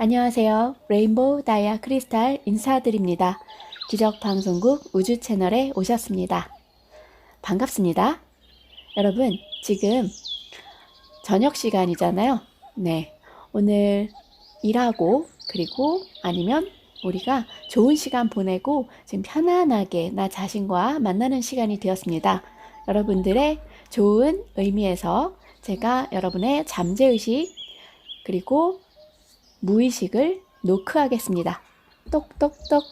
안녕하세요. 레인보우 다이아 크리스탈 인사드립니다. 기적방송국 우주 채널에 오셨습니다. 반갑습니다. 여러분, 지금 저녁 시간이잖아요. 네. 오늘 일하고 그리고 아니면 우리가 좋은 시간 보내고 지금 편안하게 나 자신과 만나는 시간이 되었습니다. 여러분들의 좋은 의미에서 제가 여러분의 잠재의식 그리고 무의식을 노크하겠습니다. 똑똑똑.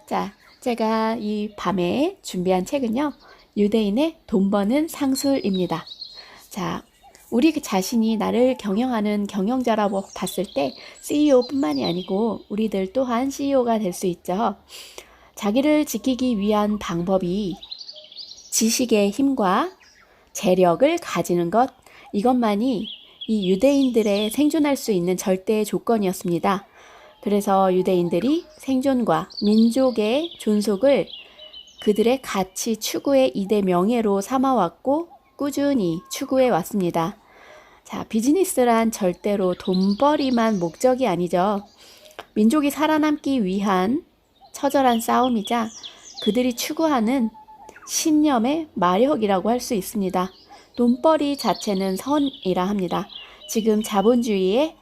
자, 제가 이 밤에 준비한 책은요, 유대인의 돈 버는 상술입니다. 자, 우리 자신이 나를 경영하는 경영자라고 봤을 때 CEO뿐만이 아니고 우리들 또한 CEO가 될 수 있죠. 자기를 지키기 위한 방법이 지식의 힘과 재력을 가지는 것, 이것만이 이 유대인들의 생존할 수 있는 절대 조건이었습니다. 그래서 유대인들이 생존과 민족의 존속을 그들의 가치 추구의 이대 명예로 삼아왔고 꾸준히 추구해 왔습니다. 자, 비즈니스란 절대로 돈벌이만 목적이 아니죠. 민족이 살아남기 위한 처절한 싸움이자 그들이 추구하는 신념의 마력이라고 할 수 있습니다. 돈벌이 자체는 선이라 합니다. 지금 자본주의의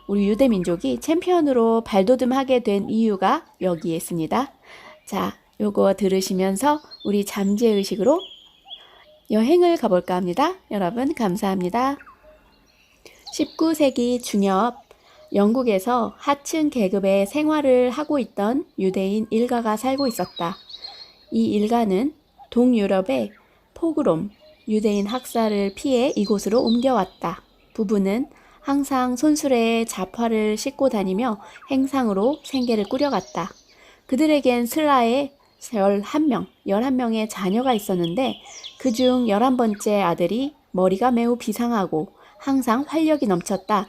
우리 유대민족이 챔피언으로 발돋움하게 된 이유가 여기에 있습니다. 자, 요거 들으시면서 우리 잠재의식으로 여행을 가볼까 합니다. 여러분 감사합니다. 19세기 중엽 영국에서 하층 계급의 생활을 하고 있던 유대인 일가가 살고 있었다. 이 일가는 동유럽의 포그롬, 유대인 학살을 피해 이곳으로 옮겨왔다. 부부는 항상 손수레에 잡화를 싣고 다니며 행상으로 생계를 꾸려갔다. 그들에겐 슬라에 11명의 자녀가 있었는데 그중 11번째 아들이 머리가 매우 비상하고 항상 활력이 넘쳤다.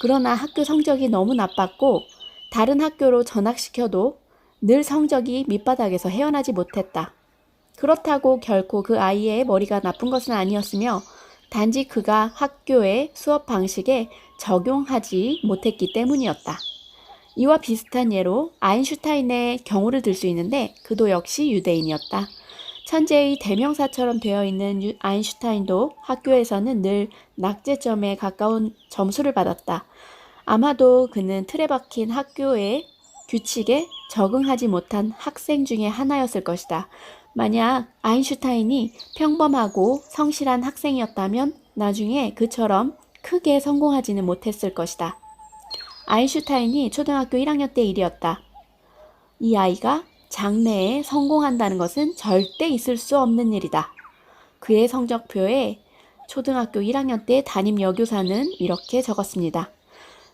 그러나 학교 성적이 너무 나빴고 다른 학교로 전학시켜도 늘 성적이 밑바닥에서 헤어나지 못했다. 그렇다고 결코 그 아이의 머리가 나쁜 것은 아니었으며 단지 그가 학교의 수업 방식에 적용하지 못했기 때문이었다. 이와 비슷한 예로 아인슈타인의 경우를 들 수 있는데 그도 역시 유대인이었다. 천재의 대명사처럼 되어 있는 아인슈타인도 학교에서는 늘 낙제점에 가까운 점수를 받았다. 아마도 그는 틀에 박힌 학교의 규칙에 적응하지 못한 학생 중에 하나였을 것이다. 만약 아인슈타인이 평범하고 성실한 학생이었다면 나중에 그처럼 크게 성공하지는 못했을 것이다. 아인슈타인이 초등학교 1학년 때 일이었다. 이 아이가 장래에 성공한다는 것은 절대 있을 수 없는 일이다. 그의 성적표에 초등학교 1학년 때 담임 여교사는 이렇게 적었습니다.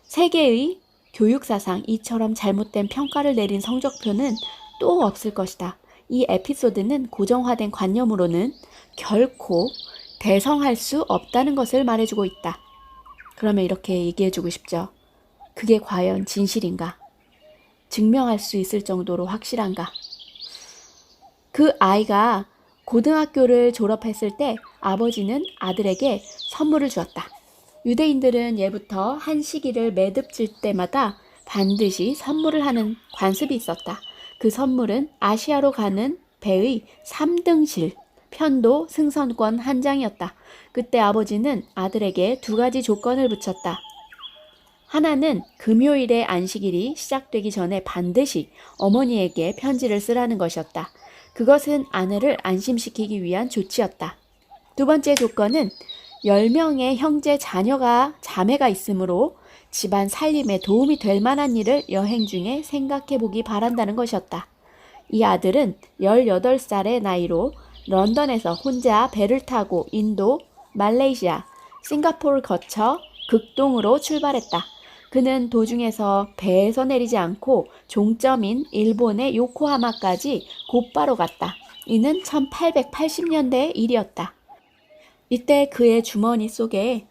세계의 교육사상 이처럼 잘못된 평가를 내린 성적표는 또 없을 것이다. 이 에피소드는 고정화된 관념으로는 결코 대성할 수 없다는 것을 말해주고 있다. 그러면 이렇게 얘기해주고 싶죠. 그게 과연 진실인가? 증명할 수 있을 정도로 확실한가? 그 아이가 고등학교를 졸업했을 때 아버지는 아들에게 선물을 주었다. 유대인들은 예부터 한 시기를 매듭질 때마다 반드시 선물을 하는 관습이 있었다. 그 선물은 아시아로 가는 배의 3등실, 편도 승선권 한 장이었다. 그때 아버지는 아들에게 두 가지 조건을 붙였다. 하나는 금요일의 안식일이 시작되기 전에 반드시 어머니에게 편지를 쓰라는 것이었다. 그것은 아내를 안심시키기 위한 조치였다. 두 번째 조건은 10명의 형제 자매가 있으므로 집안 살림에 도움이 될 만한 일을 여행 중에 생각해 보기 바란다는 것이었다. 이 아들은 18살의 나이로 런던에서 혼자 배를 타고 인도, 말레이시아, 싱가포르를 거쳐 극동으로 출발했다. 그는 도중에서 배에서 내리지 않고 종점인 일본의 요코하마까지 곧바로 갔다. 이는 1880년대의 일이었다. 이때 그의 주머니 속에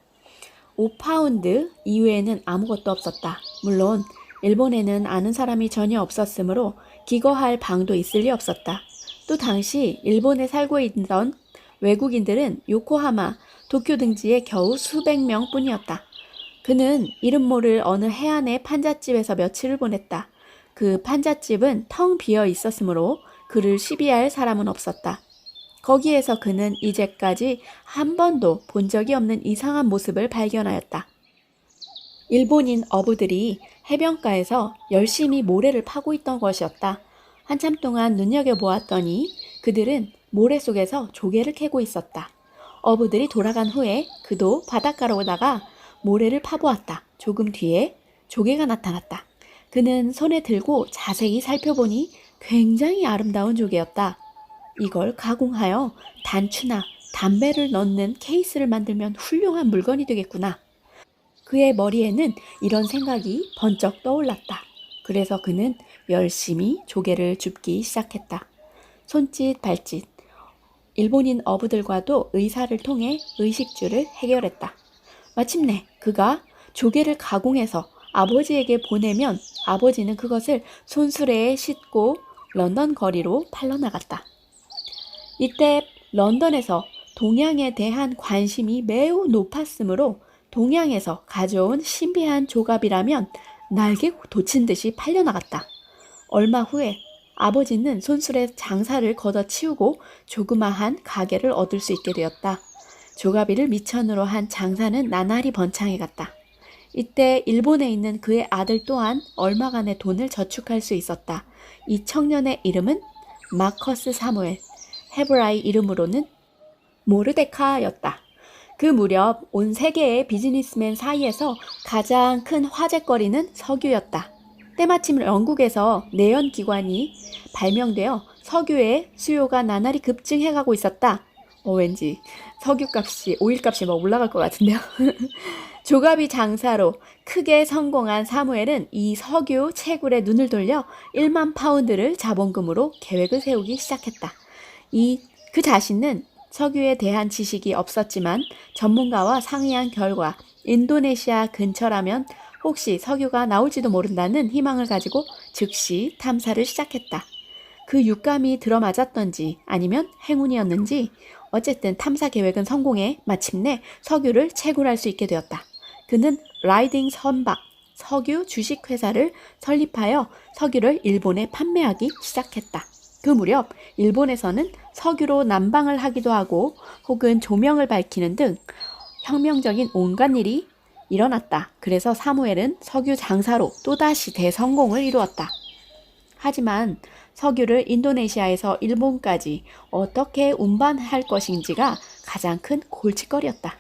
5파운드 이외에는 아무것도 없었다. 물론 일본에는 아는 사람이 전혀 없었으므로 기거할 방도 있을 리 없었다. 또 당시 일본에 살고 있던 외국인들은 요코하마, 도쿄 등지에 겨우 수백 명뿐이었다. 그는 이름 모를 어느 해안의 판잣집에서 며칠을 보냈다. 그 판잣집은 텅 비어 있었으므로 그를 시비할 사람은 없었다. 거기에서 그는 이제까지 한 번도 본 적이 없는 이상한 모습을 발견하였다. 일본인 어부들이 해변가에서 열심히 모래를 파고 있던 것이었다. 한참 동안 눈여겨보았더니 그들은 모래 속에서 조개를 캐고 있었다. 어부들이 돌아간 후에 그도 바닷가로 오다가 모래를 파보았다. 조금 뒤에 조개가 나타났다. 그는 손에 들고 자세히 살펴보니 굉장히 아름다운 조개였다. 이걸 가공하여 단추나 담배를 넣는 케이스를 만들면 훌륭한 물건이 되겠구나. 그의 머리에는 이런 생각이 번쩍 떠올랐다. 그래서 그는 열심히 조개를 줍기 시작했다. 손짓 발짓. 일본인 어부들과도 의사를 통해 의식주를 해결했다. 마침내 그가 조개를 가공해서 아버지에게 보내면 아버지는 그것을 손수레에 싣고 런던 거리로 팔러나갔다. 이때 런던에서 동양에 대한 관심이 매우 높았으므로 동양에서 가져온 신비한 조갑이라면 날개 돋친 듯이 팔려나갔다. 얼마 후에 아버지는 손수레 장사를 걷어치우고 조그마한 가게를 얻을 수 있게 되었다. 조가비를 미천으로 한 장사는 나날이 번창해갔다. 이때 일본에 있는 그의 아들 또한 얼마간의 돈을 저축할 수 있었다. 이 청년의 이름은 마커스 사무엘, 헤브라이 이름으로는 모르데카였다. 그 무렵 온 세계의 비즈니스맨 사이에서 가장 큰 화제거리는 석유였다. 때마침 영국에서 내연기관이 발명되어 석유의 수요가 나날이 급증해가고 있었다. 왠지 석유값이, 오일값이 막 올라갈 것 같은데요. 조갑이 장사로 크게 성공한 사무엘은 이 석유 채굴에 눈을 돌려 1만 파운드를 자본금으로 계획을 세우기 시작했다. 그 자신은 석유에 대한 지식이 없었지만 전문가와 상의한 결과 인도네시아 근처라면 혹시 석유가 나올지도 모른다는 희망을 가지고 즉시 탐사를 시작했다. 그 육감이 들어맞았던지 아니면 행운이었는지 어쨌든 탐사 계획은 성공해 마침내 석유를 채굴할 수 있게 되었다. 그는 라이딩 선박 석유 주식회사를 설립하여 석유를 일본에 판매하기 시작했다. 그 무렵 일본에서는 석유로 난방을 하기도 하고 혹은 조명을 밝히는 등 혁명적인 온갖 일이 일어났다. 그래서 사무엘은 석유 장사로 또다시 대성공을 이루었다. 하지만 석유를 인도네시아에서 일본까지 어떻게 운반할 것인지가 가장 큰 골칫거리였다.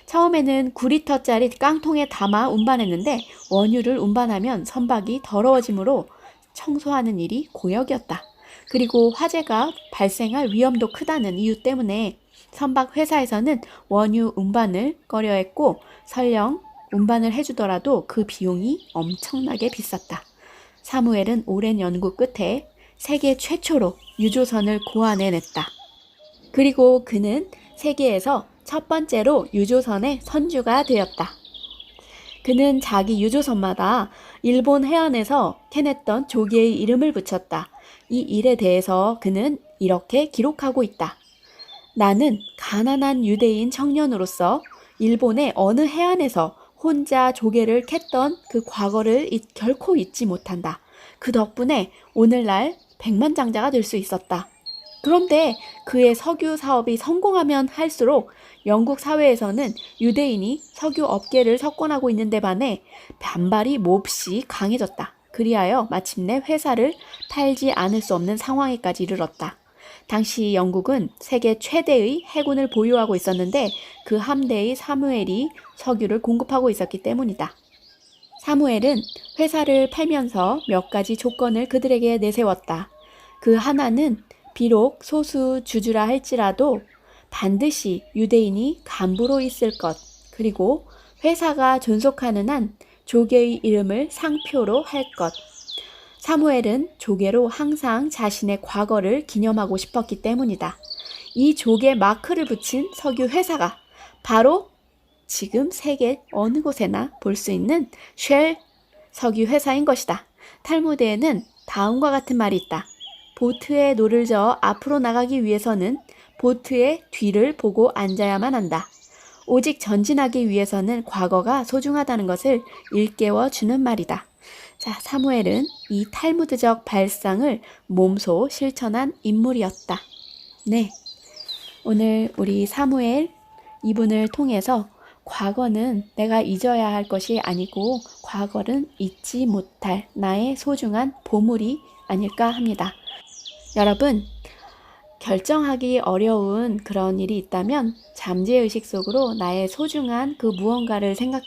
처음에는 9리터짜리 깡통에 담아 운반했는데 원유를 운반하면 선박이 더러워지므로 청소하는 일이 고역이었다. 그리고 화재가 발생할 위험도 크다는 이유 때문에 선박 회사에서는 원유 운반을 꺼려했고 설령 운반을 해주더라도 그 비용이 엄청나게 비쌌다. 사무엘은 오랜 연구 끝에 세계 최초로 유조선을 고안해냈다. 그리고 그는 세계에서 첫 번째로 유조선의 선주가 되었다. 그는 자기 유조선마다 일본 해안에서 캐냈던 조개의 이름을 붙였다. 이 일에 대해서 그는 이렇게 기록하고 있다. 나는 가난한 유대인 청년으로서 일본의 어느 해안에서 혼자 조개를 캤던 그 과거를 결코 잊지 못한다. 그 덕분에 오늘날 백만장자가 될 수 있었다. 그런데 그의 석유 사업이 성공하면 할수록 영국 사회에서는 유대인이 석유 업계를 석권하고 있는 데 반해 반발이 몹시 강해졌다. 그리하여 마침내 회사를 팔지 않을 수 없는 상황에까지 이르렀다. 당시 영국은 세계 최대의 해군을 보유하고 있었는데 그 함대의 사무엘이 석유를 공급하고 있었기 때문이다. 사무엘은 회사를 팔면서 몇 가지 조건을 그들에게 내세웠다. 그 하나는 비록 소수 주주라 할지라도 반드시 유대인이 간부로 있을 것, 그리고 회사가 존속하는 한 조개의 이름을 상표로 할 것. 사무엘은 조개로 항상 자신의 과거를 기념하고 싶었기 때문이다. 이 조개 마크를 붙인 석유 회사가 바로 지금 세계 어느 곳에나 볼 수 있는 쉘 석유 회사인 것이다. 탈무드에는 다음과 같은 말이 있다. 보트에 노를 저어 앞으로 나가기 위해서는 보트의 뒤를 보고 앉아야만 한다. 오직 전진하기 위해서는 과거가 소중하다는 것을 일깨워 주는 말이다. 자, 사무엘은 이 탈무드적 발상을 몸소 실천한 인물이었다. 네, 오늘 우리 사무엘 이분을 통해서 과거는 내가 잊어야 할 것이 아니고 과거는 잊지 못할 나의 소중한 보물이 아닐까 합니다. 여러분, 결정하기 어려운 그런 일이 있다면 잠재의식 속으로 나의 소중한 그 무언가를 생각하세요.